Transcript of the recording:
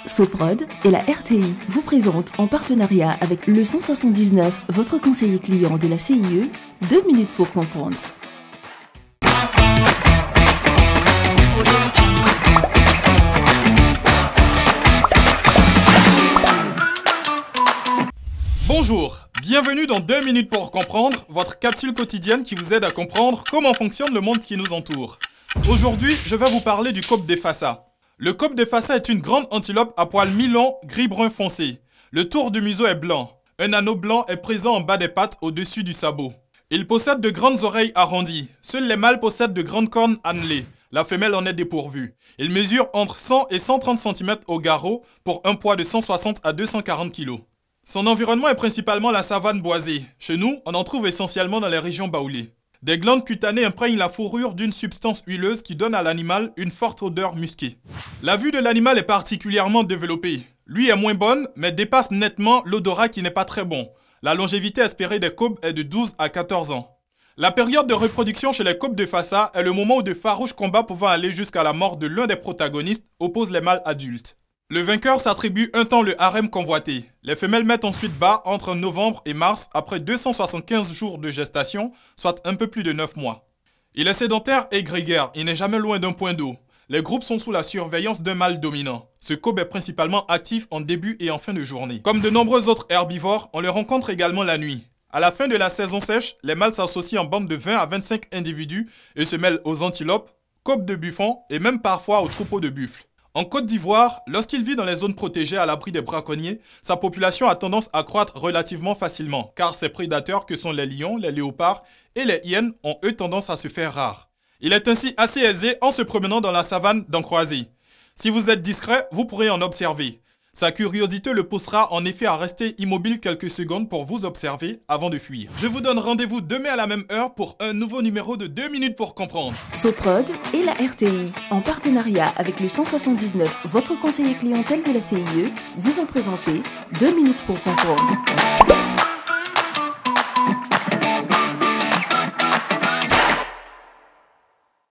Soprod et la RTI vous présentent en partenariat avec le 179, votre conseiller client de la CIE, 2 minutes pour comprendre. Bonjour, bienvenue dans 2 minutes pour comprendre, votre capsule quotidienne qui vous aide à comprendre comment fonctionne le monde qui nous entoure. Aujourd'hui, je vais vous parler du cope des Fassa. Le cope des Fassa est une grande antilope à poils mi-longs, gris-brun foncé. Le tour du museau est blanc. Un anneau blanc est présent en bas des pattes au-dessus du sabot. Il possède de grandes oreilles arrondies. Seuls les mâles possèdent de grandes cornes annelées. La femelle en est dépourvue. Il mesure entre 100 et 130 cm au garrot pour un poids de 160 à 240 kg. Son environnement est principalement la savane boisée. Chez nous, on en trouve essentiellement dans les régions baoulées. Des glandes cutanées imprègnent la fourrure d'une substance huileuse qui donne à l'animal une forte odeur musquée. La vue de l'animal est particulièrement développée. Lui est moins bonne, mais dépasse nettement l'odorat qui n'est pas très bon. La longévité espérée des copes est de 12 à 14 ans. La période de reproduction chez les copes de Fassa est le moment où de farouches combats pouvant aller jusqu'à la mort de l'un des protagonistes opposent les mâles adultes. Le vainqueur s'attribue un temps le harem convoité. Les femelles mettent ensuite bas entre novembre et mars après 275 jours de gestation, soit un peu plus de 9 mois. Il est sédentaire et grégaire, il n'est jamais loin d'un point d'eau. Les groupes sont sous la surveillance d'un mâle dominant. Ce cope est principalement actif en début et en fin de journée. Comme de nombreux autres herbivores, on le rencontre également la nuit. À la fin de la saison sèche, les mâles s'associent en bande de 20 à 25 individus et se mêlent aux antilopes, copes de buffons et même parfois aux troupeaux de buffles. En Côte d'Ivoire, lorsqu'il vit dans les zones protégées à l'abri des braconniers, sa population a tendance à croître relativement facilement, car ses prédateurs que sont les lions, les léopards et les hyènes ont eux tendance à se faire rares. Il est ainsi assez aisé en se promenant dans la savane d'en croiser. Si vous êtes discret, vous pourrez en observer. Sa curiosité le poussera en effet à rester immobile quelques secondes pour vous observer avant de fuir. Je vous donne rendez-vous demain à la même heure pour un nouveau numéro de 2 minutes pour comprendre. Soprod et la RTI, en partenariat avec le 179, votre conseiller clientèle de la CIE, vous ont présenté 2 minutes pour comprendre.